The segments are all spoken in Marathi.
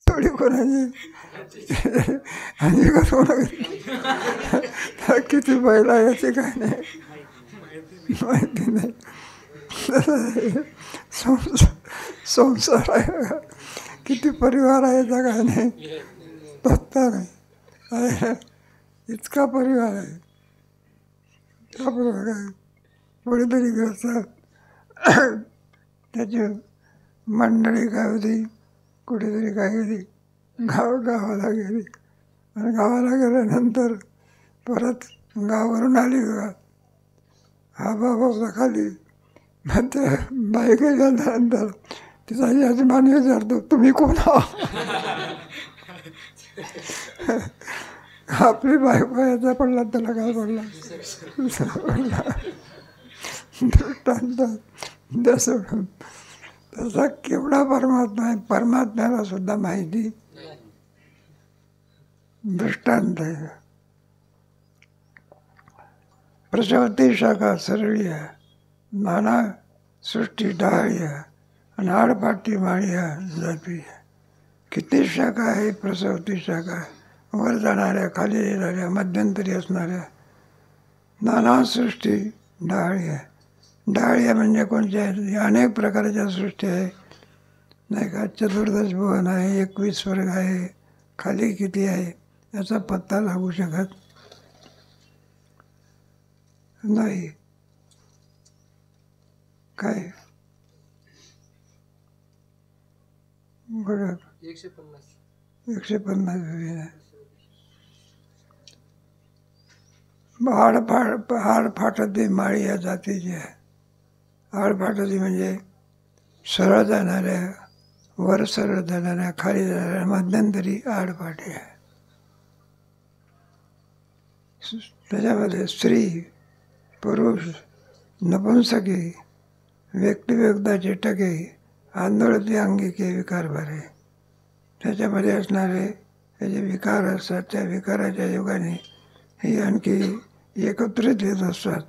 थोडी कोणाची आणि किती बैला याचे काय नाही माहिती नाही. संसार आहे, किती परिवार आहे काय नाही पत्ता नाही. इतका परिवार आहे. त्याबरोबर काय कोणीतरी घरचा त्याची मंडळी काय होती, कुठेतरी काय गेली, गावाला गेली आणि गावाला गेल्यानंतर परत गावावरून आली का हा बाबा खाली. मग त्या बाई गेल्यानंतर तिचा यजमान विचारतो तुम्ही कोण आहात. आपली बायको याचा पडला त्याला काय पडला दृष्टांत सोडून. तसा केवढा परमात्मा आहे, परमात्म्याला सुद्धा माहिती दृष्टांत आहे. प्रजापती शाखा सरळी आहे, नाना सृष्टी डाळी आहे आणि आडपाटी माळी आहे जाती आहे. किती शाखा आहे प्रसवती शाखा आहे, वर जाणाऱ्या खाली येणाऱ्या मध्यंतरी असणाऱ्या नाना सृष्टी डाळी आहे. डाळी म्हणजे कोणत्या आहेत, अनेक प्रकारच्या सृष्टी आहे नाही का. चतुर्दश भुवन आहे, 21 वर्ग आहे, खाली किती आहे याचा पत्ता लागू शकत नाही. काय 150 आडफाटती माळी या जातीची आहे. आडफाटती म्हणजे सरळ जाणाऱ्या, वर सरळ जाणाऱ्या, खाली जाणाऱ्या, मध्यंतरी आडफाटी आहे. त्याच्यामध्ये स्त्री पुरुष नपुंसकी व्यक्तिवेगदाचे टके आंदोळती अंगिके विकार भरे. त्याच्यामध्ये असणारे हे जे विकार असतात त्या विकाराच्या योगाने हे आणखी एकत्रित येत असतात.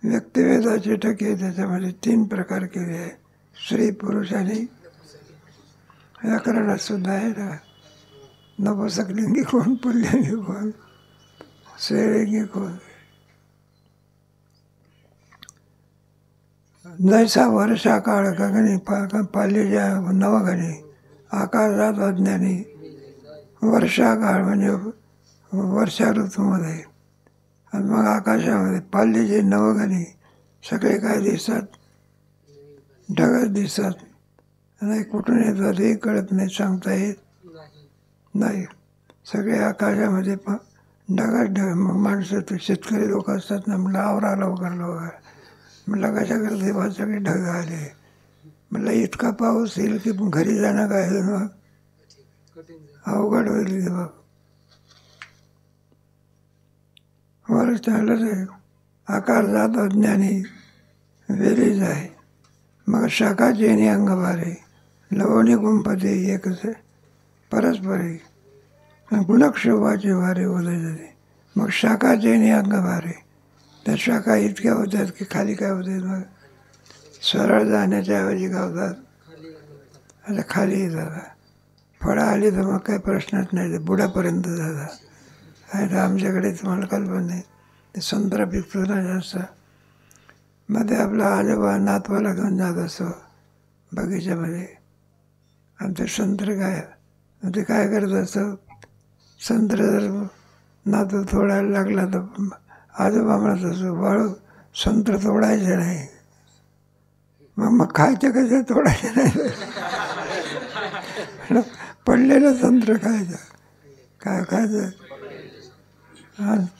व्यक्तिवेदाचे टके त्याच्यामध्ये 3 प्रकार केले आहे, स्त्री पुरुष आणि व्याकरणात सुद्धा आहे ना. नपुंसकलिंगी कोण, पुल्लिंगी कोण, स्त्रीलिंगी कोण. जैसा वर्षा काळ गगनी पालीच्या नवगणी आकाशात अज्ञानी. वर्षा काळ म्हणजे वर्षा ऋतूमध्ये आणि मग आकाशामध्ये पालीचे नवगणी सगळे काय दिसतात, ढगच दिसतात. आणि कुठून येतात हे कळत नाही, सांगता येत नाही. सगळे आकाशामध्ये ढगच ढग. मग माणसं शेतकरी लोक असतात ना, म्हटलं आवरा लवकर लवकर. म्हटलं कशा करते बा, सगळे ढग आले. म्हटलं इतका पाऊस येईल की घरी जाणं काय मग अवघड होईल बघ. वर चालत आहे आकार जात अज्ञानी वेली जाय. मग शाखाचे आणि अंग भारे लवणी गुंपते एकच परस्परे गुणक्षोभाचे वारे उदय जाते. मग शाखाचे आणि अंग भारे, त्या शाखा इतक्या होतात की खाली काय होते, मग सरळ जाण्याच्या ऐवजी काय होतात आता खाली जातात. फळं आली तर मग काही प्रश्नच नाही, ते बुडापर्यंत जातात. आहे तर आमच्याकडे तुम्हाला कल्पना नाही, ते संत्रा पिकतो ना जास्त. मध्ये आपला आजोबा नातवाला घेऊन जात असतो बगीच्यामध्ये. आमचे संत्र काय ते काय करत असतं, संत्र जर नातू तोडायला लागला तर आजोबा म्हणत असतो बाळू संत्र तोडायचे नाही. मग खायचे कसे, तोडायचे नाही. पडलेलं संत्र खायचं, काय खायचं.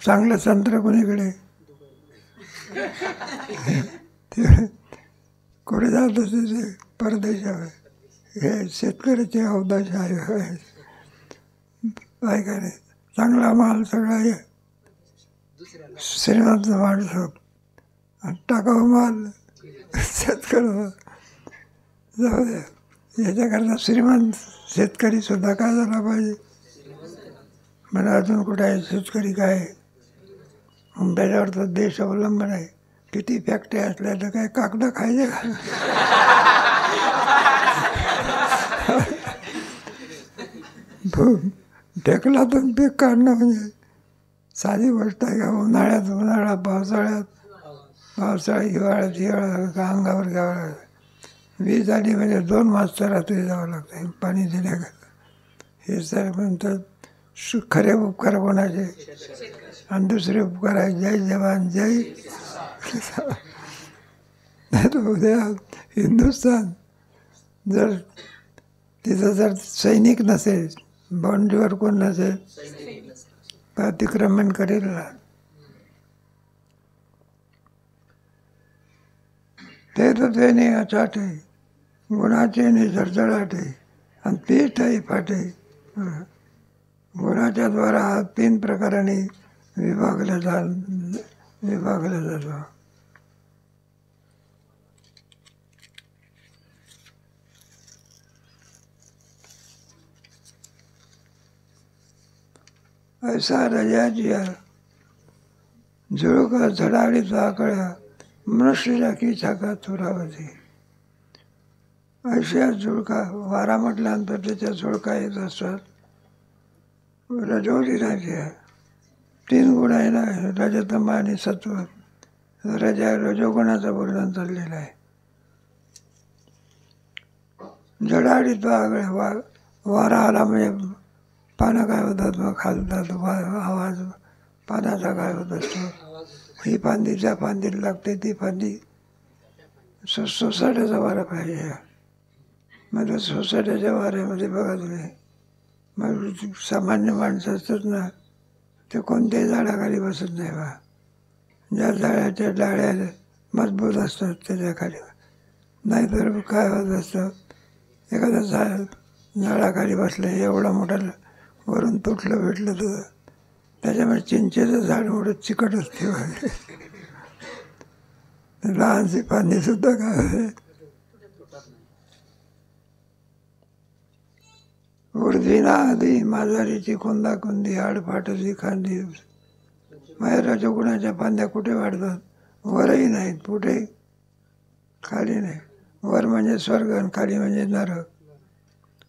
चांगलं संत्र कोणीकडे कुठे जात असते ते परदेशावर. हे शेतकऱ्याचे अवदाश आहे का नाही. चांगला माल सगळा हे श्रीमंत माणसं, टाकाऊ माल शेतकरी. जाऊ द्या, याच्याकरता श्रीमंत शेतकरी सुद्धा काय झाला पाहिजे. मला अजून कुठं आहे शेतकरी काय, त्याच्यावर तर देश अवलंबन आहे. किती फॅक्टरी असल्या तर काय कागद खायचे का. ढेकलातून पीक काढणं म्हणजे साधी गोष्ट आहे का? उन्हाळ्यात उन्हाळा, पावसाळ्यात पावसाळा, हिवाळ्यात हिवाळा का अंगावर घ्यावं लागतं. वीज आली म्हणजे 2 वाजता रात्री जावं लागतं पाणी देण्याकरता. हे सर्व म्हणतात खरे उपकार कोणाचे आणि दुसरे उपकार आहे जय जवान जय किसान. नाही तर उद्या हिंदुस्थान जर तिथं जर सैनिक नसेल, बाउंड्रीवर कोण नसेल, अतिक्रमण करेल ना. ते तर ते नाही अचाटे गुणाचे नाही झडझडाटे आणि पीठही फाटे. गुणाच्या द्वारा 3 प्रकाराने विभागला जातो. ऐसा रजाजिया झुळका झडाडीचा आकड्या मनुष्याच्या की छाका चुरावती. ऐशा झुळका वारा म्हटल्यानंतर त्याच्या झुळका येत असतात. रजोगुणाचे 3 गुण आहे ना, रजतम आणि सत्व. रजोगुणाचं वर्णन चाललेलं आहे. झडाडीत वारा आला म्हणजे पानं काय होतात, मग खालतात, आवाज पानाचा काय होत असतो. ही फांदी त्या फांदीला लागते, ती फांदी सोसाट्याचा वारा पाहिजे. मग सोसाट्याच्या वाऱ्यामध्ये बघा तुम्ही, मग सामान्य माणसं असतात ना, ते कोणत्याही झाडाखाली बसत नाही बा. ज्या झाडाच्या डाळ्या मजबूत असतात त्याच्याखाली. नाहीतर काय होत असतं, एखादं झाडाखाली बसलं, एवढं मोठं वरून तुटलं भेटलं तर त्याच्यामुळे चिंचेचं झाड मोठं चिकट असते. लहानशी फांदी सुद्धा काय उर्ध्वीना आधी माजारीची कुंदी आडफाटची खांदी. माझ्या रजोगुणाच्या फांद्या कुठे वाढतात? वरही नाहीत, कुठे खाली नाही. वर म्हणजे स्वर्ग आणि खाली म्हणजे नरक.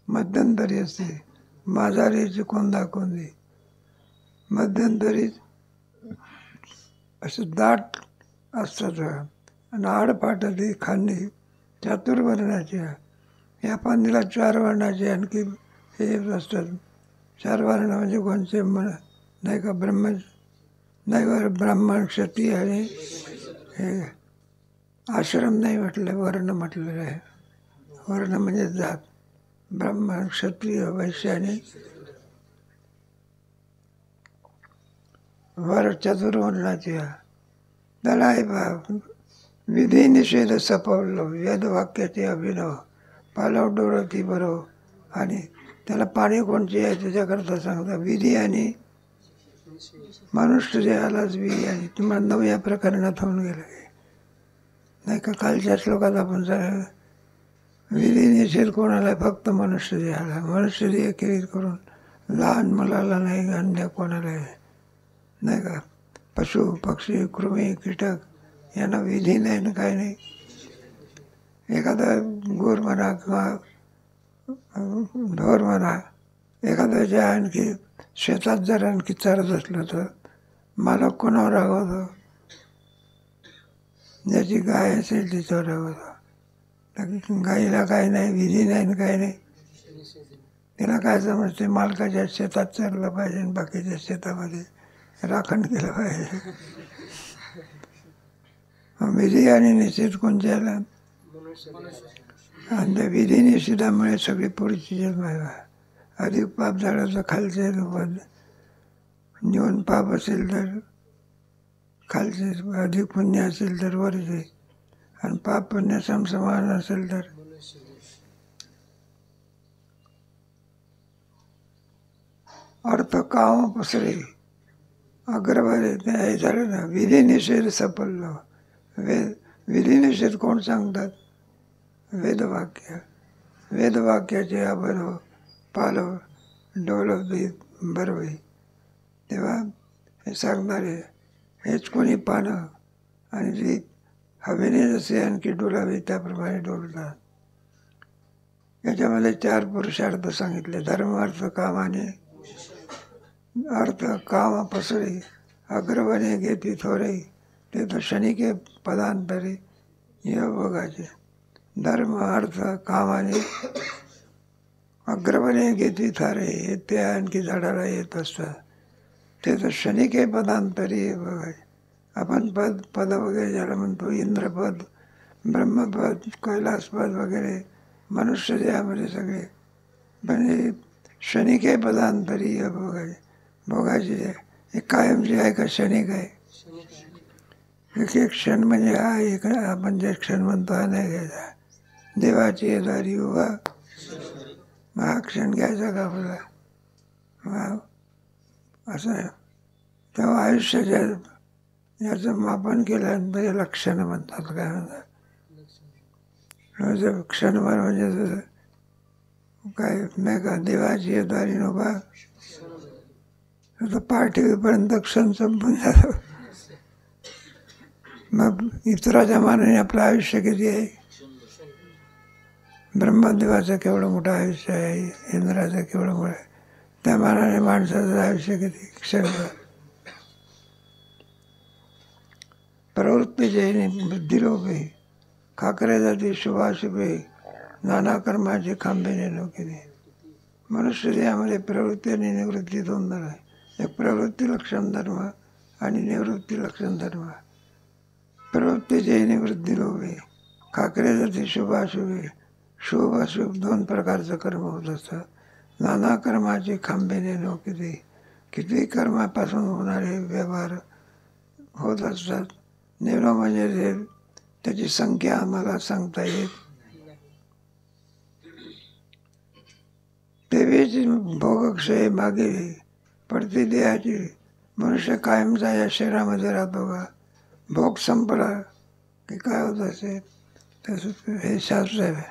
मध्यंतरी असते. माजारीची कुंदी मध्यंतरी असं दाट असतात आणि आडफाटची खांदी चातुर्वर्णाची. या फांदीला 4 वर्णाचे आणखी हे असतात. 4 वर्ण म्हणजे कोणते नाही का? ब्राह्मण क्षत्रिय आणि हे आश्रम नाही म्हटलं, वर्ण म्हटलेलं आहे. वर्ण म्हणजे जात. ब्राह्मण क्षत्रिय वैश्य आणि वर चतुर्वर्णाची. त्याला आहे बा विधी निषेध सपवलं, वेदवाक्याचे अभिनव पालव डोळती बरो. आणि त्याला पाणी कोणची आहे त्याच्याकरता सांगता विधी आणि मनुष्य देहालाच विधी. आणि तुम्हाला 9 या प्रकरणात होऊन गेलं नाही का? कालच्या श्लोकात आपण विधी निषेध कोणाला? फक्त मनुष्य देहाला. मनुष्य देह केली करून लहान मुलाला नाही, अन्य कोणाला नाही का? पशु पक्षी कृमी कीटक यांना विधी नाही ना, काय नाही. एखादा गुर म्हणा किंवा ढोर म्हणा, एखाद्याच्या आणखी शेतात जर आणखी चरत असलं तर मालक कोणावर रागवतो? ज्याची गाय असेल तिच्यावर रागवतो. गाईला काय नाही, विधी नाही ना, काय नाही. तिला काय समजते? मालकाच्या शेतात चरलं पाहिजे आणि बाकीच्या शेतामध्ये राखण केलं पाहिजे. विधी आणि निषेध कोणत्या आला? आणि त्या विधी निषेधामुळे सगळी पुढची जन्म आहे. अधिक पाप झालं तर खालचे निवून पाप असेल तर खालचे, अधिक पुण्य असेल तर वरचे, आणि पाप पुण्य समसमान असेल तर अर्थ काम पसरे अग्रवारे. हे झालं ना. विधी निषेध सफल. विधी निषेध कोण सांगतात? वेदवाक्य. वेदवाक्याचे अभरव पालव डोलवते बरवई. तेव्हा हे सांगणारे हेच कोणी पानं आणि जी हवेने जसे आणखी डोलावे त्याप्रमाणे डोलतात. याच्यामध्ये 4 पुरुषार्थ सांगितले. धर्म अर्थ काम आणि अर्थ काम पसरी अग्रवणे घेती थोरे ते तर क्षणिके पदांतरी या बघायचे. धर्म अर्थ काम आणि अग्रवणे घेती थारे हे ते आणखी झाडाला येत असतात. ते तर क्षणिके पदांतरी बघायचे. आपण पद वगैरे ज्याला म्हणतो इंद्रपद, ब्रह्मपद, कैलासपद वगैरे मनुष्य देहामध्ये सगळे, पण हे क्षणिके पदांतरी भोगायचे हे कायमचे आहे का क्षणिक आहे? एक एक क्षण म्हणजे हा एक आपण जे क्षण म्हणतो हा नाही घ्यायचा. देवाची दारी उभा हा क्षण घ्यायचा का आपल्याला? असं आहे. तेव्हा आयुष्याच्या याचं मापन केल्यानंतर याला क्षण म्हणतात. काय म्हणतात क्षणभर म्हणजे काय नाही का देवाची दारी उभा पाठीपर्यंत क्षण संपून जातो. मग इतराच्या मानाने आपलं आयुष्य किती आहे? ब्रह्मदेवाचं केवढं मोठं आयुष्य आहे, इंद्राचं केवढं मोठं आहे, त्या मानाने माणसाचं आयुष्य किती क्षणभर. प्रवृत्तीचे बुद्धिलोपे खाकरे जाती शुभाशुभे नाना कर्माचे खांबेने नोकिने. मनुष्य देहामध्ये प्रवृत्ती आणि निवृत्ती दोन धर्म आहे. एक प्रवृत्ती लक्षण धर्म आणि निवृत्ती लक्षण धर्म. प्रवृत्तीचे निवृत्ती लोभे खाकरे जाती शुभाशुभे. शुभ अशुभ दोन प्रकारचं कर्म होत असतं. नाना कर्माचे खांबेने नोकिते. किती कर्मापासून होणारे व्यवहार होत असतात. निवड म्हणजे त्याची संख्या आम्हाला सांगता येत. देवीची भोगक्षय मागे पडती देहाची. मनुष्य कायमचा या शरीरामध्ये राहतो का? भोग संपला की काय होत असेल तसं हे शास्त्र आहे.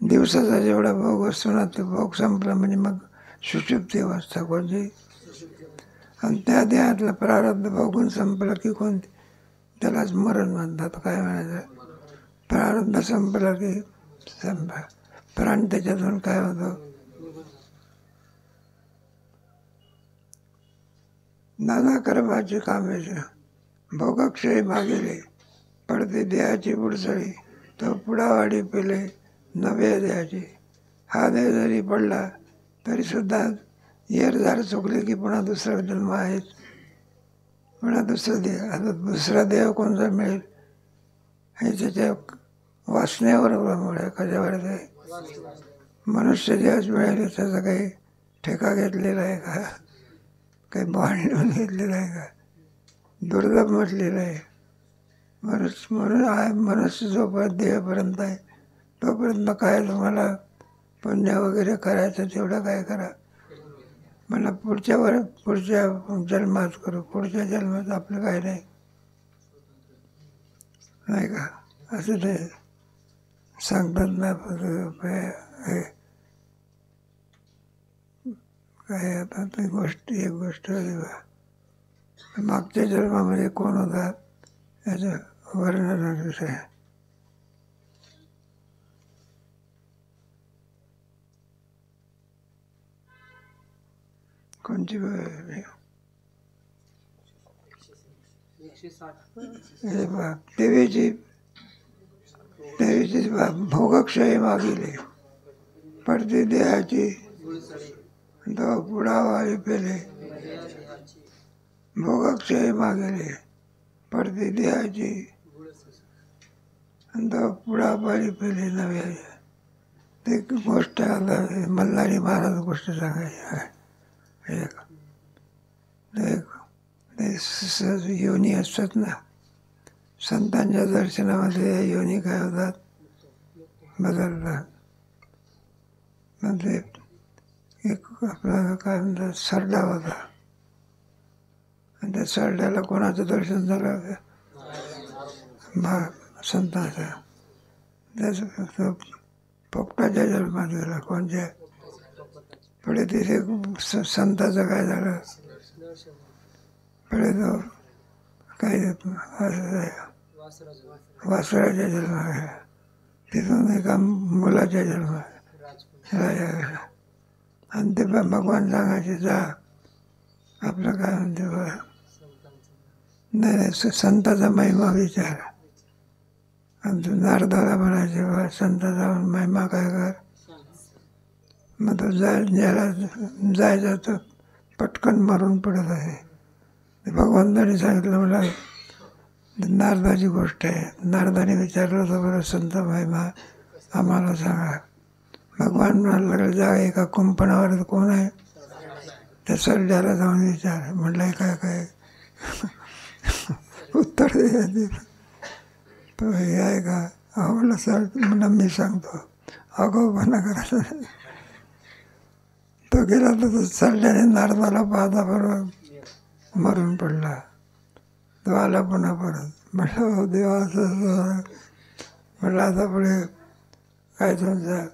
दिवसाचा जेवढा भोग असतो ना ते भोग संपला म्हणजे मग सुषुप्ती अवस्था कोणती. आणि त्या देहातला प्रारब्ध भोगून संपलं की कोणती त्यालाच मरण म्हणतात. काय म्हणायचं? प्रारब्ध संपलं की संपला प्राण त्याच्यातून काय होतं? नाना कर्माची कामेचे भोगक्षय मागेले पडते देहाची बुडसळी. तो पुढावाडी पेले नव्या देहाची. हा देह जरी पडला तरी सुद्धा येरझार चुकले की पुन्हा दुसरा जन्म आहेत. पुन्हा दुसरा देह. आता दुसरा देह कोणता मिळेल हे त्याच्या वासनेवर अवलंबून आहे. कशावर ते मनुष्य देहच मिळाले त्याचा काही ठेका घेतलेला आहे का? काही बाण घेतलेला आहे का? दुर्लभ म्हटलेलं आहे. मनुष्य जोपर्यंत देहापर्यंत आहे तोपर्यंत काय तुम्हाला पुण्य वगैरे करायचं तेवढं काय करा. मला पुढच्या जन्मात करू. पुढच्या जन्मात आपलं काय नाही का असं ते सांगतात ना. काय आता ती एक गोष्ट मागच्या जन्मामध्ये कोण होता याचं वर्णन विषय. कोणची देवीची भोगक्षय मागिले पडती देहाची. तो पुढावाळी पेले भोगक्षय मागेले पडती देहाची. तो पुढावाळी पेले नव्या. ते गोष्ट आता मल्हारी महाराज गोष्ट सांगायची. ते योनी असतात ना संतांच्या दर्शनामध्ये योनी काय होतात बदलतात. मग ते एक आपला काय म्हणतात सरडा होता. आणि त्या सरड्याला कोणाचं दर्शन झालं? संतांचं. त्याचं पोपटाच्या जन्मात गेला. कोणत्या पुढे तिथे संताचं काय झालं? पुढे तो काय वासराच्या जन्मात. तिथून एका मुलाच्या जन्मात राजा आणि ते भगवान सांगायचे जा आपलं काय म्हणते बा नाही नाही संताचा महिमा विचार. आणि तू नारदाला म्हणायचे बा संताचा महिमा काय कर. मग तो ज्याला जायचं तो पटकन मरून पडत आहे. भगवंताने सांगितलं मला नारदाची गोष्ट आहे. नारदाने विचारलं होतं बरं संत महिमा आम्हाला सांगा. भगवान म्हणायला लागले जा एका कुंपणावर कोण आहे त्या सरड्याला जाऊन विचार. म्हटलं काय काय उत्तर द्यायचे तो हे आहे का. अहो म्हटलं सर म्हणलं मी सांगतो अगाऊपणा करायचं नाही. तो गेला तर सरड्याने नारदाला पाहता बरोबर मरून पडला. तो आला पुन्हा परत. म्हटलं हो देवा असं म्हटलं आता पुढे काय तुमचं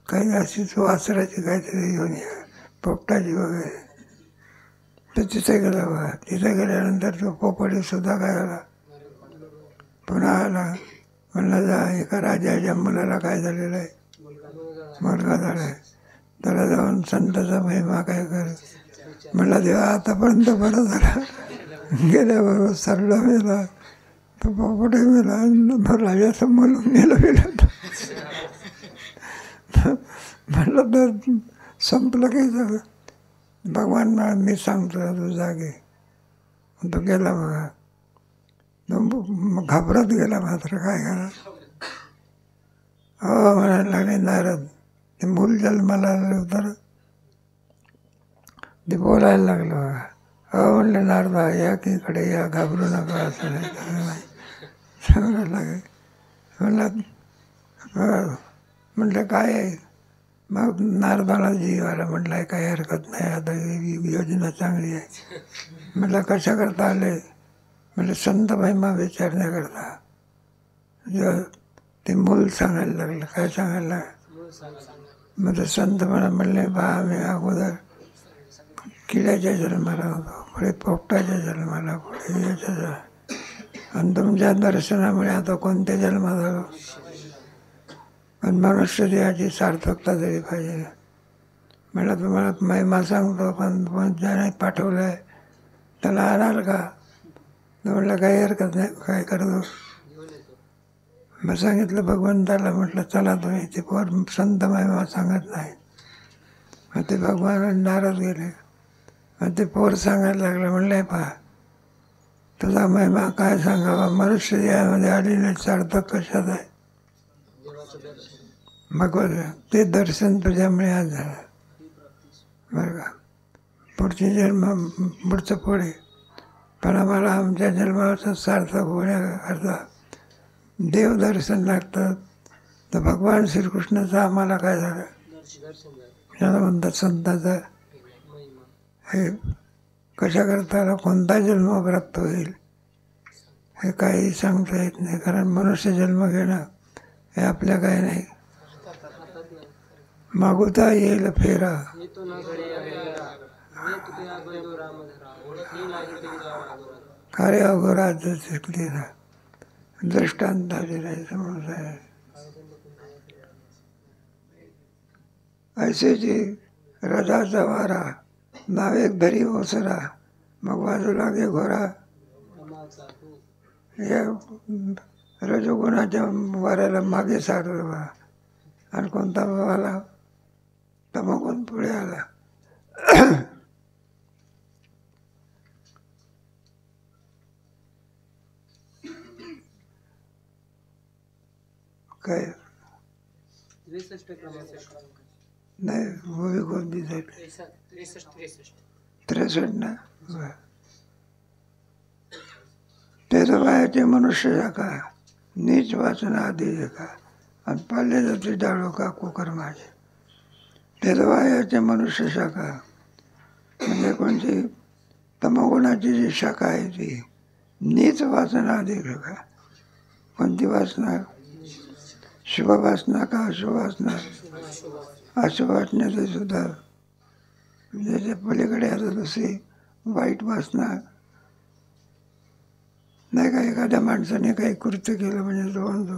काही अशीच वासराची काहीतरी घेऊन या पोपटाची वगैरे. तर तिथे गेला बघा. तिथे गेल्यानंतर तो पोपटीसुद्धा काय आला पुन्हा आला. म्हणलं जा एका राजाच्या मुलाला काय झालेलं आहे मुलगा झाला आहे त्याला जाऊन संताचा महिमा काय कर. म्हणलं देवा आतापर्यंत बरं झाला. गेल्याबरोबर सरला मेला तो पोपटे मेला राजाचं म्हणून गेलं. म्हटलं तर संपलं काही झालं. भगवान मी सांगतो तू जागे. तो गेला बघा. तो घाबरत गेला मात्र काय करा. हो म्हणायला लागले नारद ते मूल जन्माला आलं होतं ते बोलायला लागलं बघा. हो म्हणलं नारदा या की इकडे या घाबरू नका असं नाही सांगायला लागे. म्हटलं काय आहे. मग नारदाला जीव आला. म्हटलं काही हरकत नाही आता योजना चांगली आहे. म्हटलं कशा करता आले. म्हणजे संत महिमा विचारण्याकरता. ते मूल सांगायला लागलं. काय सांगायला मग ते संत मला म्हणले बा आम्ही अगोदर किड्याच्या जन्माला होतो पुढे पोपटाच्या जन्माला पुढे याच्या आणि तुमच्या दर्शनामुळे आता कोणत्या जन्मात आलो. पण मनुष्य देहाची सार्थकता तरी पाहिजे. म्हटलं तुम्हाला महिमा सांगतो पण ज्याने पाठवलं आहे त्याला आणाल का. म्हटलं काही हरकत नाही काय करतो. मग सांगितलं भगवंताला. म्हटलं चला तुम्ही ते पोर संत महिमा सांगत नाही. मग ते भगवान नाराज गेले. मग ते पोर सांगायला लागलं. म्हणलं पहा तुझा महिमा काय सांगावा मनुष्य देहामध्ये आलेले सार्थक कशात आहे. मग ते दर्शन तुझ्यामुळे आज झालं बरं का. पुढचे जन्म पुढचं पुढे पण आम्हाला आमच्या जन्माचं सार्थक होण्याकरता देवदर्शन लागतं. तर भगवान श्रीकृष्णाचं आम्हाला काय झालं त्याला म्हणतात संताचा हे कशा करता कोणता जन्म प्राप्त होईल हे काही सांगता येत नाही. कारण मनुष्य जन्म घेणं हे आपल्या काय नाही. मागुता येईल फेरा कार्य अघोराज शिकलेला दृष्टांत समोर आहे. ऐसेची रथाचा वारा नावेक धरी ओसरा मग बाजू लागे घोरा. या रजोगुणाच्या वाऱ्याला मागे सारलं बा आणि कोणता आला तमोगुण पुढे आला. काय नाही मूवी कोणती झाली 63 ना. तेरा वयाचे मनुष्य शाखा नीच वाचना आधी का आणि पाळले जाते डाळो का कुकर माझे. तेरा वयाचे मनुष्य शाखा म्हणजे कोणती तमोगुणाची जी शाखा आहे ती नीच वाचना आधी का. कोणती वासना शुभ वासना का अशुभ वासना. अशुभ वासनेचं सुद्धा त्याच्या पलीकडे आता दुसरी वाईट वासना नाही का. एखाद्या माणसाने काही कृत्य केलं म्हणजे तो म्हणतो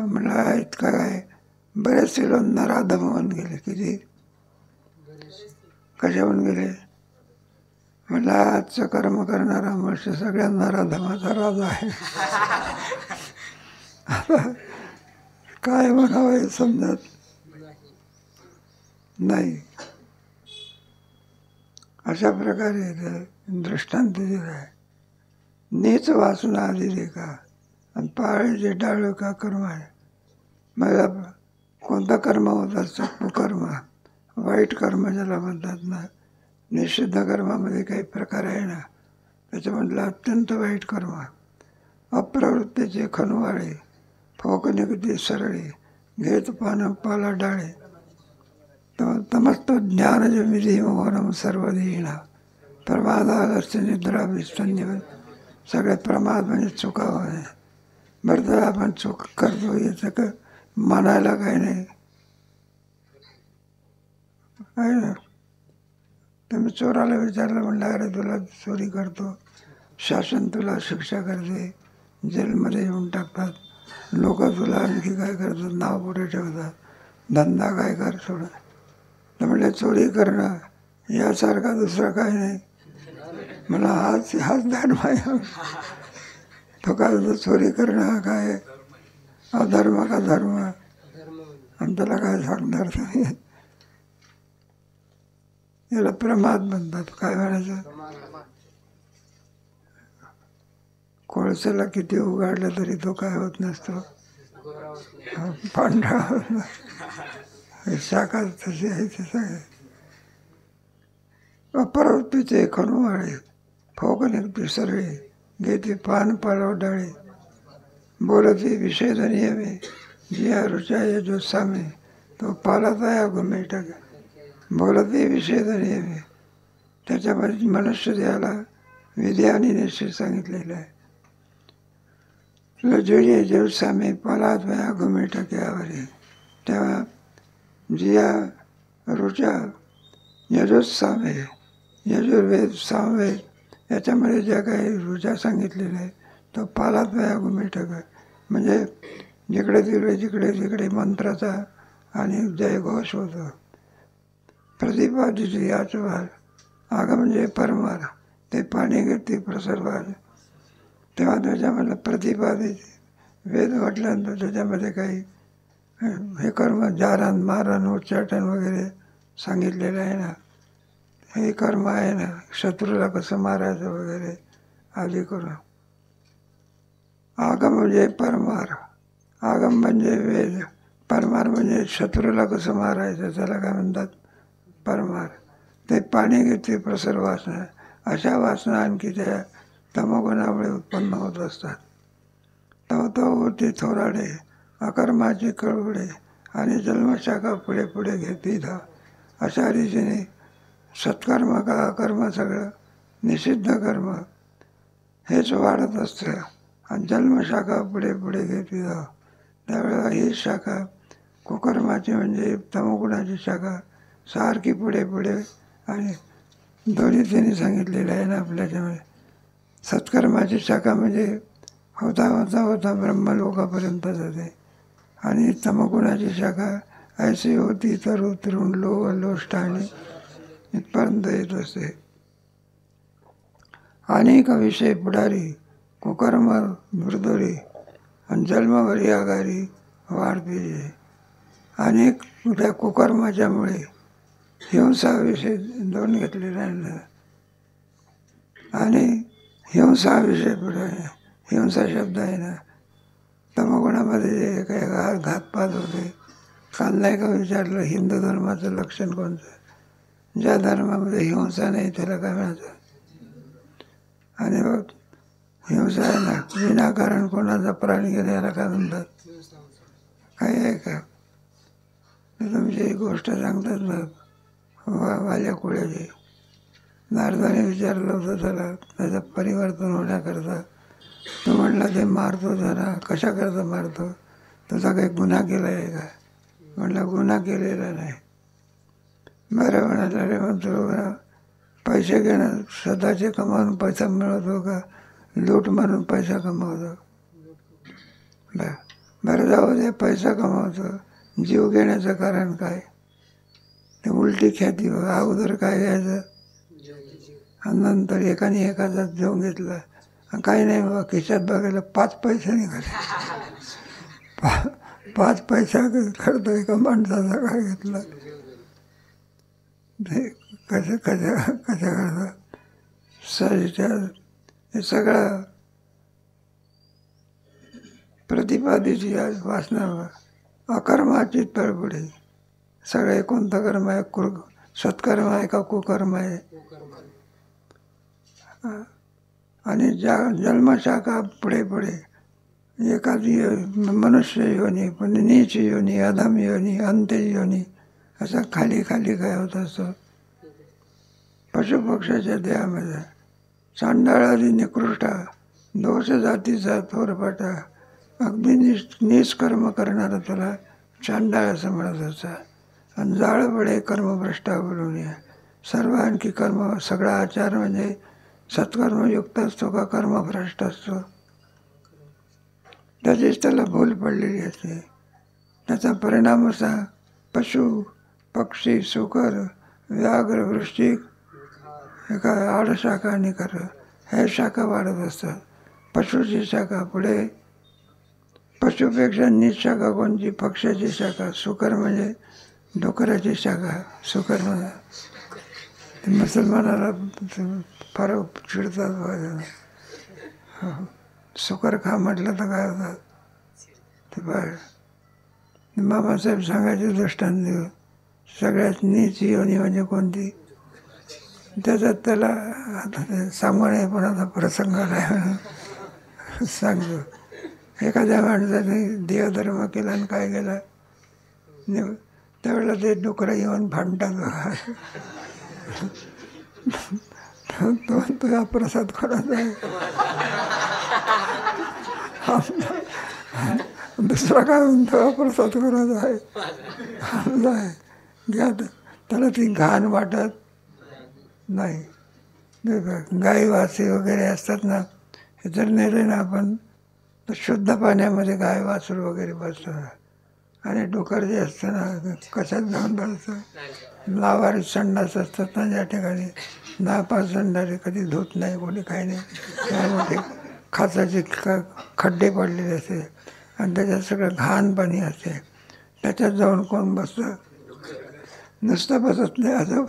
म्हणलं इतका काय बरेचसे लोक नराधम होऊन गेले. किती कशा होऊन गेले? म्हटलं आजचं कर्म करणारा मनुष्य सगळ्या नराधमाचा राजा आहे. आता काय म्हणावं हे समजत नाही. अशा प्रकारे दृष्टांत दिलेला आहे. नीच वासना आधी रे का आणि पाळीचे डाळ का कर्म आहे. मला कोणता कर्म होत असतं? कुकर्म, वाईट कर्म ज्याला म्हणतात ना. निषिद्ध कर्मामध्ये काही प्रकार आहे ना, त्याच्यामधलं अत्यंत वाईट कर्म. अप्रवृत्तीचे खनवाळे, फोकनिगती सरळे, घेत पान पाला डाळे, तमस्त ज्ञान विधी मोहनम सर्वधीना, प्रमाद आलस्य निद्रा विस्तन्य. सगळे प्रमाद म्हणजे चुका होणे. बरं तर आपण चूक करतो याचं का म्हणायला काही नाही आहे ना. तुम्ही चोराला विचारलं म्हणलं अरे तुला चोरी करतो, शासन तुला शिक्षा करते, जेलमध्ये येऊन टाकतात, लोक तुला आणखी काय करतात, नाव पुढे ठेवतात, धंदा काय कर सोड. तर म्हणलं चोरी करणं यासारखा दुसरा काय नाही. मला हाच धर्म आहे. तो काय होतं? चोरी करणं हा काय अधर्म का धर्म? आणि त्याला काय सांगणार नाही. याला प्रमाद म्हणतात. काय म्हणायचं? कोळशाला किती उगाडलं तरी तो काय होत नसतो, पांढरा होत नसतो. शाखा तशी आहे ते सगळे. अप्रवृत्तीचे खनवाळे, फोकनिगती सरळे, घेते पान पालव डाळे, बोलती विषेद नियमे, जिया रुचाय जो सामे, तो पालाता या घुमे टाके. बोलती विषेद नियमे, त्याच्यामध्ये मनुष्य देहाला विधी आणि निश्चित सांगितलेलं आहे. जुये जेव सामे पालात वया घुमे टाक्यावर. तेव्हा जिया रुचा यजुस्सामे, यजुर्वेद सामवेद याच्यामध्ये ज्या काही रुचा सांगितलेल्या आहे तो पालात वया घुमे टाका. म्हणजे जिकडे तिकडे मंत्राचा आणि जयघोष होतो. प्रतिपादित याचवार आग म्हणजे परमार, ते पाणी घेते प्रसरवार. तेव्हा त्याच्यामधलं प्रतिपादित वेद म्हटल्यानंतर त्याच्यामध्ये काही हे कर्म जारण मारण उच्चाटन वगैरे सांगितलेलं आहे ना. हे कर्म आहे ना, शत्रूला कसं मारायचं वगैरे आधी करून. आगम म्हणजे परमार, आगम म्हणजे वेद, परमार म्हणजे शत्रूला कसं मारायचं त्याला काय म्हणतात? परमार. ते पाणी घेते प्रसर वासना. अशा वासना आणखी त्या तमोगुणामुळे उत्पन्न होत असतात. तो होती थोराडे, अकर्माची कळवडे आणि जन्मशाखा पुढे पुढे घेती धा. अशा रीतीने सत्कर्म का अकर्म सगळं निषिद्ध कर्म हेच वाढत असतं आणि जन्मशाखा पुढे पुढे घेती धा. त्यावेळेला ही शाखा कुकर्माची म्हणजे तमोगुणाची शाखा सारखी पुढे पुढे आणि दोन्ही त्यांनी सांगितलेलं आहे ना आपल्याच्यामध्ये. सत्कर्माची शाखा म्हणजे होता होता होता ब्रह्मलोकापर्यंत जाते आणि तमगुणाची शाखा ऐशी होती तर उतरून लो लोष्टाने इथपर्यंत येत असते. अनेक विषय पुढारी कुकर्म मृदोरी आणि जन्मभरी आगारी वाढते. अनेक त्या कुकर्माच्यामुळे हिंसा विषय दोन घेतलेला आहे आणि हिंसा विषय पुढे. हिंसा शब्द आहे ना, तमगुणामध्ये जे काही घातपात होते. काल नाही का विचारलं हिंदू धर्माचं लक्षण कोणतं? ज्या धर्मामध्ये हिंसा नाही त्याला काय म्हणायचं? आणि मग हिंसा आहे ना, विनाकारण कोणाचा प्राणी घेण्याला काय म्हणतात? काय आहे का? तुमची एक गोष्ट सांगतात ना वाल्या कुळ्याची. नारदाने विचारलं होतं त्याला त्याचं परिवर्तन होण्याकरता. तो म्हटला ते मारतो जरा. कशाकरता मारतो? तुझा काही गुन्हा केला आहे का? म्हटलं गुन्हा केलेला नाही. बरं म्हणाला रे मग तुला पैसे घेणं स्वतःचे कमावून पैसा मिळवतो का लूट म्हणून पैसा कमावतो? बरं जाऊ दे पैसा कमावतो. जीव घेण्याचं कारण काय? ते उलटी ख्याती. अगोदर काय घ्यायचं आणि नंतर एकाने एखादा जीव घेतला. काही नाही बाबा, खिशात बघायला 5 पैसे निघाले. 5 पैसा खर्च एका माणसाचा काय घेतला. ते कशा करता सहजच्या हे सगळं प्रतिपादित वासना अकर्माची तळपडी. सगळे कोणतं कर्म आहे? सत्कर्म आहे का कुकर्म आहे? आणि जन्मशाखा पुढे पुढे एखादी मनुष्य योनी, पण नीच योनी, अधम योनी, अंत्य योनी, असं खाली खाली काय होत असतं. पशुपक्षाच्या देहामध्ये चांडाळादी निकृष्टा, दोष जातीचा थोरपटा, अगदी निष्कर्म करणारा त्याला चांडाळ असं म्हणत असतात. आणि जाळपडे कर्मभ्रष्टा बोलून या सर्व आणखी कर्म सगळा आचार म्हणजे सत्कर्मयुक्त असतो का कर्मभ्रष्ट असतो? त्याचीच त्याला भूल पडलेली असते. त्याचा परिणाम असा पशु पक्षी सुकर व्याघ्र वृश्चिक हे काय आडशाखा निकर हे शाखा वाढत असतात. पशुची शाखा पुढे, पशुपेक्षा नीच शाखा कोणची? पक्ष्याची शाखा. सुकर म्हणजे डुकराची शाखा. सुकर म्हणजे मुसलमानाला फार चिडतात. सुकर खा म्हटलं तर काय होतात ते बाहेर. मामासाहेब सांगायचे दृष्टांत देऊ. सगळ्यात नीच योनी म्हणजे कोणती? त्याच्यात त्याला आता सांगू नये, पण आता प्रसंग नाही सांगतो. एखाद्या माणसाने देवधर्म केला आणि काय केला, त्यावेळेला ते डुकरं येऊन भांडतात. तो तुझा प्रसाद कोणाचा आहे? दुसरा काय म्हणतो? प्रसाद कोणाचा आहे? आमचा आहे. घ्या. त्याला ती घाण वाटत नाही. गाई वासरे वगैरे असतात ना, हे जर नेले ना आपण तर शुद्ध पाण्यामध्ये गाय वासरू वगैरे बसतात. आणि डुकर जे असतं ना, कशात जाऊन बसतं? लावारी संडास असतात ना, ज्या ठिकाणी 10-5 संडास कधी धुत नाही कोणी, काही नाही. त्यामध्ये खाचाचे खड्डे पडलेले असते आणि त्याच्यात सगळं घाण पाणी असते. त्याच्यात जाऊन कोण बसतं? नुसतं बसत नाही, असं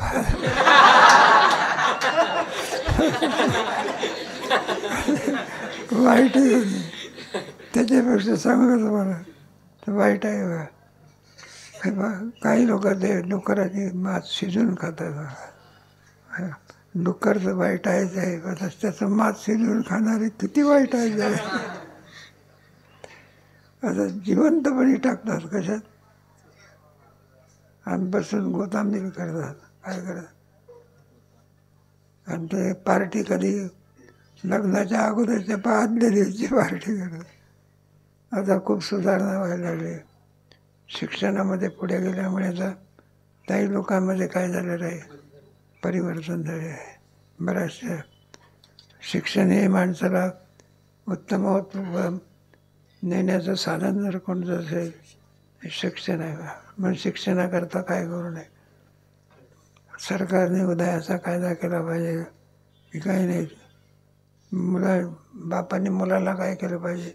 वाईट आहे. त्याच्यापेक्षा सांगू तुम्हाला तर वाईट आहे बघा. काही लोक ते डुकराची मांस शिजून खातात. डुक्कर वाईट आहेच आहे, त्याचं मांस शिजवून खाणारे किती वाईट आहे. आता जिवंतपणी टाकतात कशात आणि बसून गोतांबील करतात. काय करतात? आणि ते पार्टी कधी लग्नाच्या अगोदरच्या आदल्या दिवशी पार्टी करतात. आता खूप सुधारणा व्हायला लागली शिक्षणामध्ये. पुढे गेल्यामुळे तर काही लोकांमध्ये काय झालेलं आहे, परिवर्तन झाले आहे. बऱ्याचशा शिक्षण हे माणसाला उत्तमत्व नेण्याचं साधन जर कोणतं असेल शिक्षण आहे. म्हणून शिक्षणाकरता काय करू नये. सरकारने उदयाचा कायदा केला पाहिजे की काही नाही. बापाने मुलाला काय केलं पाहिजे?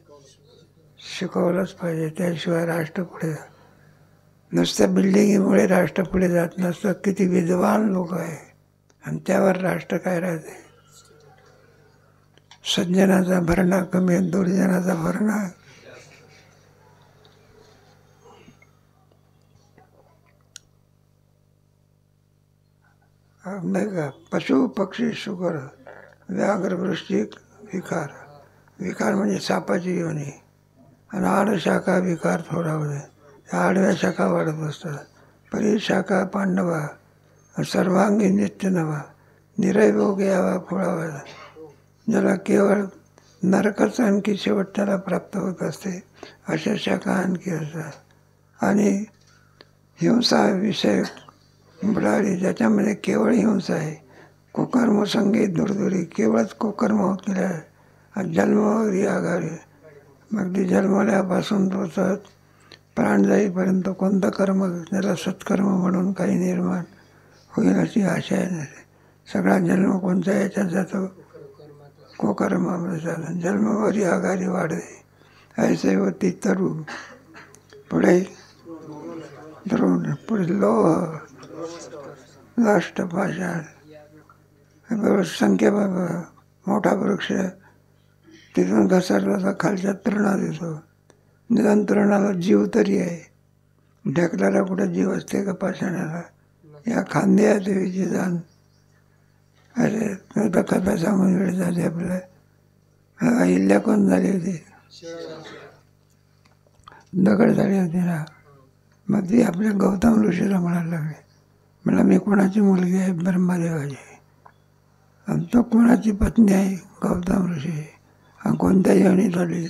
शिकवलंच पाहिजे. त्याशिवाय राष्ट्र पुढे नुसत्या बिल्डिंगीमुळे राष्ट्र पुढे जात नसतं. किती विद्वान लोक आहे आणि त्यावर राष्ट्र काय राहते? सज्जनाचा भरणा कमी, दुर्जनाचा भरणा. नाही का? पशु पक्षी शुकर व्याघ्र वृश्चिक विकार. विकार म्हणजे सापाची योनी. आणि आडशाखा विकार थोडा होते. आडव्या शाखा वाढत असतात. परी शाखा पांडवा सर्वांगी नित्य नवा निरैभोग यावा फुळावा. ज्याला केवळ नरकच आणखी शेवट त्याला प्राप्त होत असते अशा शाखा आणखी असतात. आणि हिंसा विषय बुडारी ज्याच्यामध्ये केवळ हिंसा आहे. कुकर्म संगीत दुर्दुरी केवळच कुकर्म होत गेल्या. जन्मावरी आघाडी. मग ती जन्मल्यापासून तो प्राण जाईपर्यंत कोणतं कर्म त्याला सत्कर्म म्हणून काही निर्माण होईल अशी आशा आहे. सगळा जन्म कोणत्या याच्यात जातो? कुकर्मामध्ये झाला. जन्मभरी आघारी वाढे ऐसे होती तरु, पुढे द्रोण, पुढे लोह, लाष्ट पाषाण. संख्या मोठा वृक्ष तिथून घसरला तर खालच्या तृणात येतो. निदान तृणाला जीव तरी आहे. ढेकल्याला कुठे जीव असते का पाषाणाला? या खांद्या देवीची जाण. अरे कथा सांगून वेळ झाली आपल्याला. अहिल्या कोण झाली होती? दगड झाली होती ना. मग ती आपल्या गौतम ऋषीला म्हणायला लागली, मला मी कोणाची मुलगी आहे? ब्रह्मदेवाची. आणि तो कोणाची पत्नी आहे? गौतम ऋषी. आणि कोणत्या योनीत आली?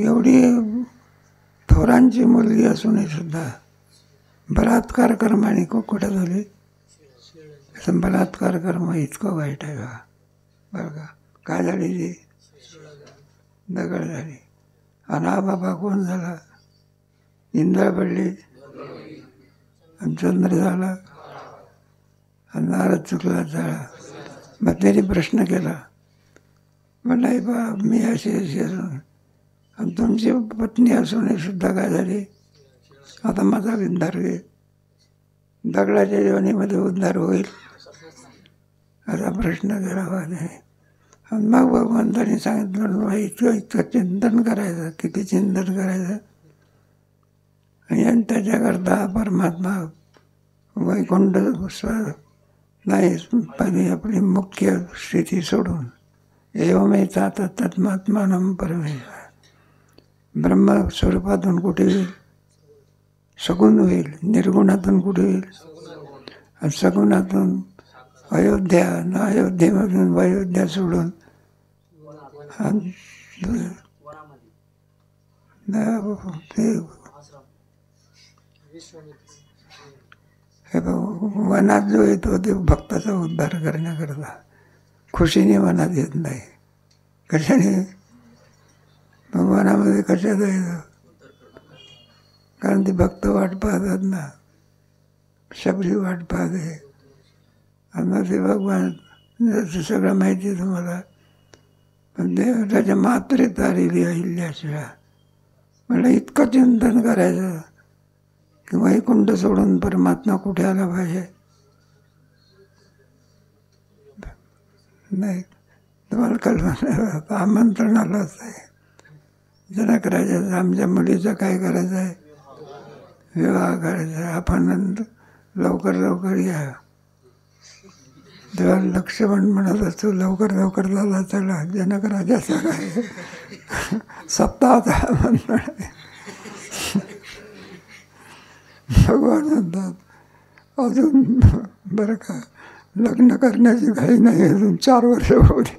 एवढी थोरांची मुलगी असूनही सुद्धा बलात्कार कर्माने कुठं झाली? बलात्कार कर्म इतकं वाईट आहे का? बरं का? काय झाली ती? दगड झाली. आणि हा बाबा कोण झाला? इंद्र पडली आणि चंद्र झाला आणि नारद चुकला झाला. मग त्याने प्रश्न केला, म्हणला बा मी अशी अशी असून आणि तुमची पत्नी असूनही सुद्धा काय झाली? आता माझा उद्धार होईल. दगडाच्या योनीमध्ये उद्धार होईल असा प्रश्न केला वाने. आणि मग भगवंतांनी सांगितलं, इतकं इतकं चिंतन करायचं. किती चिंतन करायचं? आणि त्याच्याकरता परमात्मा वैकुंठ नाही पण आपली मुख्य स्थिती सोडून एवमेता तत्मात्मानं परमेश्वर ब्रह्मस्वरूपातून कुठे होईल? सगुण होईल. निर्गुणातून कुठे होईल? आणि सगुणातून अयोध्या न अयोध्येमधून अयोध्या सोडून हे वनात जो येतो ते भक्ताचा उद्धार करण्याकरता. खुशीने वनात येत नाही. कशाने? वनामध्ये कशाचं येतं? कारण ती भक्त वाट पाहतात ना. शबरी वाट पाहते. आणि ते भगवान सगळं माहिती आहे तुम्हाला. पण त्याच्या मात्रेत आलेली अहिल्याशिवाय मला इतकं चिंतन करायचं की वैकुंठ सोडून परमात्मा कुठे आला पाहिजे? नाही. तुम्हाला कल्पना आमंत्रण आलंच आहे. जनक राजाचं आमच्या मुलीचं काय करायचं आहे? विवाह करायचा आहे. आपण लवकर लवकर या. तेव्हा लक्ष्मण म्हणत असतो, लवकर लवकर झाला चला. जनक राजाचा काय सप्ताहाचा आमंत्रण आहे. भगवान म्हणतात अजून बरं का लग्न करण्याची घाई नाही, अजून 4 वर्ष होऊ दे.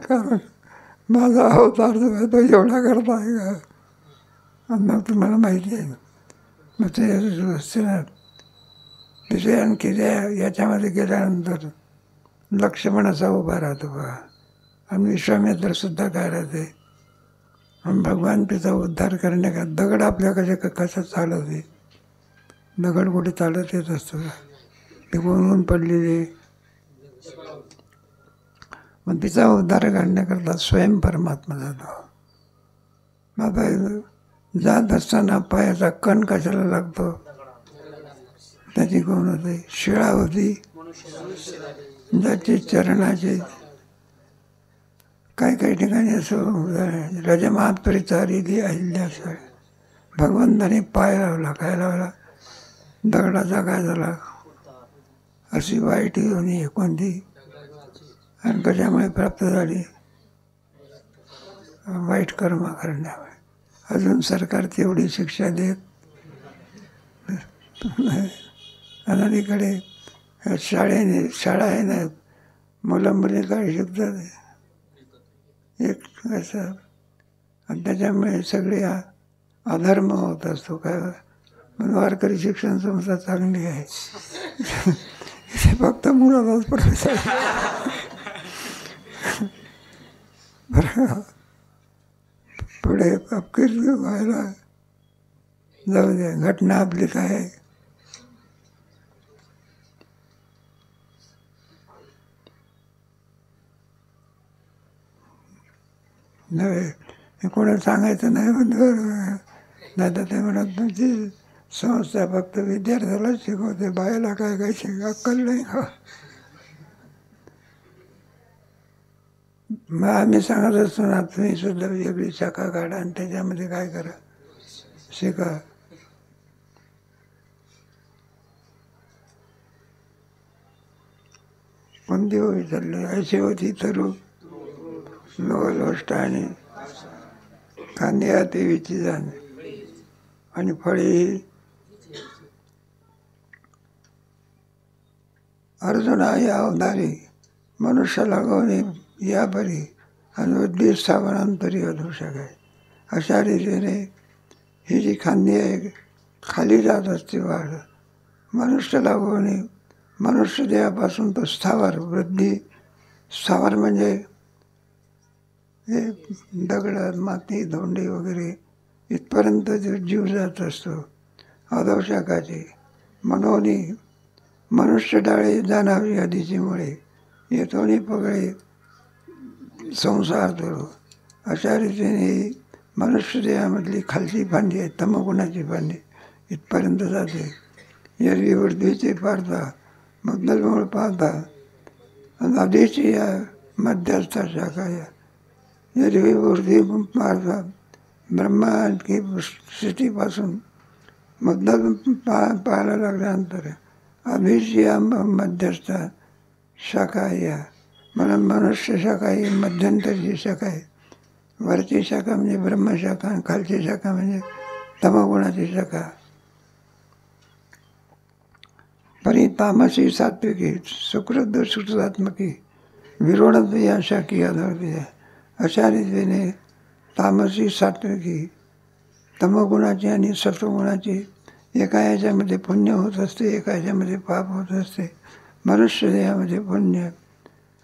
कारण माझा अवतार जो आहे तो एवढा करता आहे का? आणि मग तुम्हाला माहिती आहे मग ते तिथे आणखी याच्यामध्ये गेल्यानंतर लक्ष्मण असा उभा राहतो का? आणि विश्वामित्रसुद्धा काय राहते? आणि भगवान तिचा उद्धार करण्या दगड आपल्याकडे कसं चालवते? दगड कुठे चालत येत असतो का? ती कोणून पडलेली. मग तिचा उद्धार करण्याकरता स्वयं परमात्मा जातो. आता जात असताना पायाचा कण कशाला लागतो? त्याची कोण होती? शिळा होती ज्याची चरणाची काही काही ठिकाणी असं रजमात्रीचा रिली अहिल्या. भगवंताने पाय लावला. काय लावला? दगडाचा. काय झाला? अशी वाईट योनी कोणती? आणि कशामुळे प्राप्त झाली? वाईट कर्म करण्यामुळे. अजून सरकार तेवढी शिक्षा देत. अनालीकडे शाळा आहे ना, मुलं मुली काय शिकतात एक असं. आणि त्याच्यामुळे सगळे अधर्म होत असतो. काय म्हणून वारकरी शिक्षण संस्था चांगली आहे. फक्त मुलालाच प्रवेश पुढे अपकीर व्हायला जाऊ दे. घटना आपली काय आहे. नव्हे कोणाला सांगायचं नाही म्हणून नाही तर ते म्हणत तुमची संस्था फक्त विद्यार्थ्यालाच शिकवते, बायाला काय काय अक्कल नाही का. मग आम्ही सांगत असतो ना, तुम्ही सुद्धा वेगळी शाखा काढा आणि त्याच्यामध्ये काय करा, शिका. कोणती होई चालली अशी होती तरू लोष्ट आणि कांद्या देवीची जाणे आणि फळे अर्जुना या अवधारी मनुष्याला गवणे या बरी आणि स्थापनांतरी अधू शकाय. अशा रीतीने ही जी खांदी आहे खाली जात असते वाढ. मनुष्य लागवणे मनुष्य देहापासून तो स्थावर वृद्धी. स्थावर म्हणजे हे दगड माती धोंडे वगैरे इथपर्यंत जो जीव जात असतो अधोशाखाचे. म्हणून मनुष्य डाळे जाणावी आधीची मुळे येथोनी पगळे संसार धरू. अशा रीतीने मनुष्य देहामधली खालची फांदी आहे तमगुणाची फांदी इथपर्यंत जाते. एरवी ऊर्ध्वीचे पाहता मधलमूळ पाहता आणि आधीची या मध्यस्थ शाखा या एरवी ऊर्ध्वी पाहता ब्रह्मा आणखी सृष्टीपासून मधल पाहायला लागल्यानंतर अभिची या मध्यस्थ शाखा या. म्हणून मनुष्य शाखा ही मध्यंतरची शाखा आहे. वरची शाखा म्हणजे ब्रह्मशाखा आणि खालची शाखा म्हणजे तमगुणाची शाखा. परी तामसी सात्विकी सुकृत सुकृतात्मकी विरोध या शाखी आधारती आहे. अशा रीतीने तामसी सात्विकी तमगुणाची आणि सत्वगुणाची एका याच्यामध्ये पुण्य होत असते, एका याच्यामध्ये पाप होत असते. मनुष्य देहामध्ये पुण्य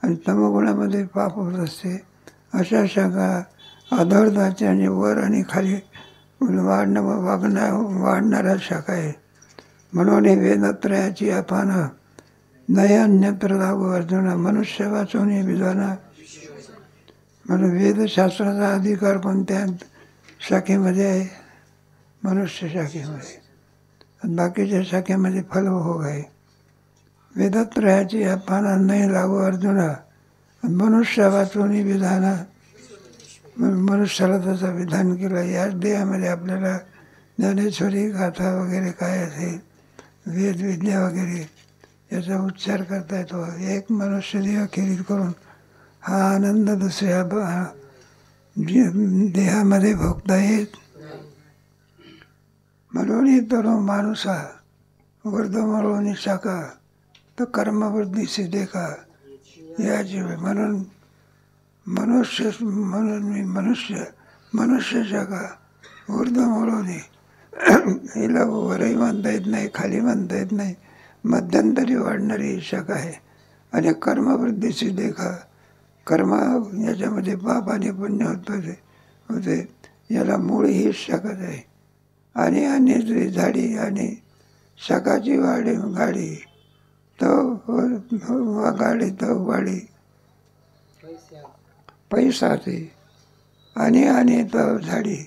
आणि तमगुणामध्ये पाप होत असते. अशा शाखा अधर्धाच्या आणि वर आणि खाली वाढणाऱ्या शाखा आहे. म्हणून वेदत्रयाची अपाना नय अन्यत्र लागू अर्जुना मनुष्य वाचून विधाना. म्हणून वेदशास्त्राचा अधिकार कोणत्या शाखेमध्ये आहे, मनुष्य शाखेमध्ये. आणि बाकीच्या शाखेमध्ये फलभोग आहे. वेदत्रयाची अपाना नाही लागू अर्जुना मनुष्य वाचून विधाना. मनुष्याला त्याचं विधान केलं. याच देहामध्ये आपल्याला ज्ञानेश्वरी गाथा वगैरे काय असेल वेदविद्या वगैरे याचा उच्चार करता येतो. एक मनुष्य देह खेरीत करून हा आनंद दुसऱ्या देहामध्ये भोगता येत. म्हणून तरुण माणूसा वर्धमळून शाखा तर कर्मवृद्धी सिद्धे का याची. म्हणून मी मनुष्य शाखा ऊर्ध्वमळून हिला वरही म्हणता येत नाही, खाली म्हणता येत नाही, मध्यंतरी वाढणारी शाखा आहे. आणि कर्मवृद्धी सिद्धे का कर्म याच्यामध्ये पाप आणि पुण्य होते. याला मूळ ही शाखाच आहे. आणि झाडी आणि शाखाची गाडी तो गाडी तो वाडी पैसा ते आणि तो झाडी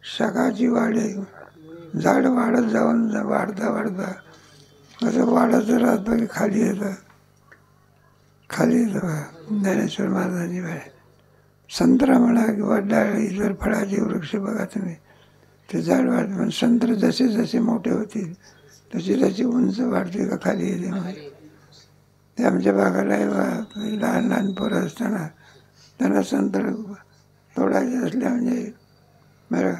शाखाची वाढे झाड वाढत जाऊन वाढता असं वाढत राहतं की खाली येतं. खाली ज्ञानेश्वर महाराजांची वेळ संत्रा म्हणा किंवा डाळ इतर फळाचे वृक्ष बघा तुम्ही ते झाड वाढते. पण संत्र जसे जसे मोठे होतील तशी तशी उंच वाढते का खाली येते. मग ते आमच्या भागाला लहान लहान पोरं असताना त्यांना संत्र तोडायचे असले म्हणजे बरं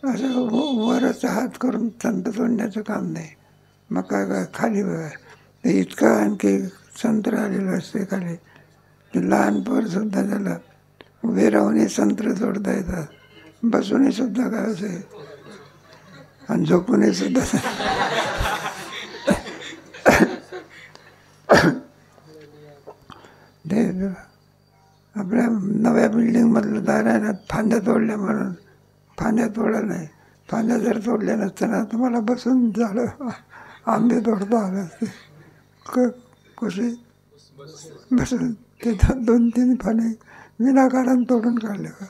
असं वरच हात करून संत्र तोडण्याचं काम नाही. मग काय खाली बघा ते इतकं आणखी संत्र आलेलं असते खाली. ते लहान पोरसुद्धा त्याला उभे राहूनही संत्र तोडता येतात, बसूनही सुद्धा काय असे आणि झोपूनही सुद्धा ते आपल्या नव्या बिल्डिंगमधलं दार आहे ना, फांद्या तोडल्या म्हणून फांद्या तोडल्या नाही. फांद्या जर तोडल्या नसताना तुम्हाला बसून झालं आंबे तोडता आलं असते. कसे बसून ते 2-3 फाने विनाकारण तोडून काढले का?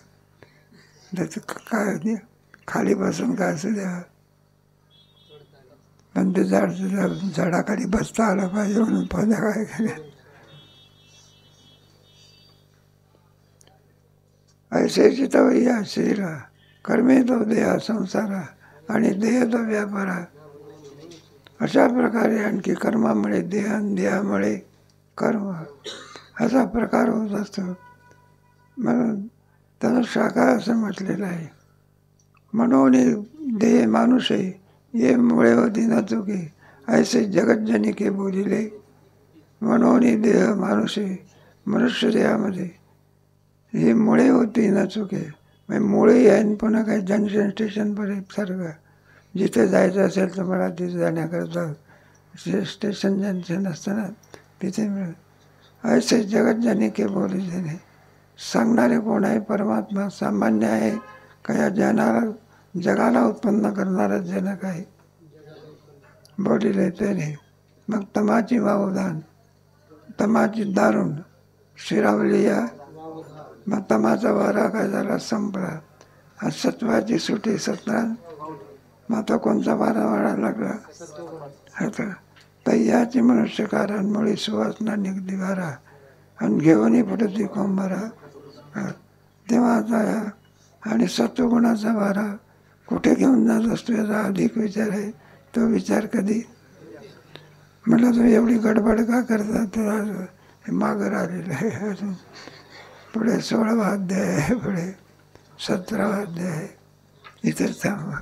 त्याचं काय नाही, खाली बसून काय असं द्या, पण ते झाडाखाली बसता आलं पाहिजे म्हणून फांद्या काय केल्या. ऐसे चितवय्या शरीरा कर्मे तो देहा संसारा आणि देह तो व्यापारा. अशा प्रकारे आणखी कर्मामुळे देहामुळे कर्म असा प्रकार होत असतो. म्हणून त्यानं शाखा असं म्हटलेलं आहे. म्हणून देह माणूस आहे ये मुळे होती न चुके ऐसे जगज्जनिके बोलिले. म्हणून देह माणूस आहे, मनुष्य देहामध्ये ही मुळे होती न चुके. मुळे आहे पुन्हा काय जंक्शन स्टेशनपर्यंत सारखं जिथे जायचं असेल तर मला तिथे जाण्याकरता स्टेशन जंक्शन असताना तिथे मिळेल. ऐसे जगज्जनिके बोलिले. सांगणारे कोण आहे? परमात्मा. सामान्य आहे का या जगाला उत्पन्न करणारा जनक आहे? बोलिले ते नाही. मग तमाची वावधान, तमाची दारुण शिरावली या. मग तमाचा वारा काय झाला? संपला. सत्वाची सुटी सत्रा. मग आता कोणता वारा वाढायला लागला? आता तय्याची मनुष्य कारण मुळी सुवासना निघली वारा आणि घेऊनही पडती कोंबारा. तेव्हा आता आणि सत्वगुणाचा वारा कुठे घेऊन जात असतो याचा अधिक विचार आहे. तो विचार कधी म्हटलं तो एवढी गडबड का करता? तर मागं आलेलं आहे. अजून पुढे 16वा अध्याय आहे, पुढे 17वा अध्याय आहे. इथेच थांबा.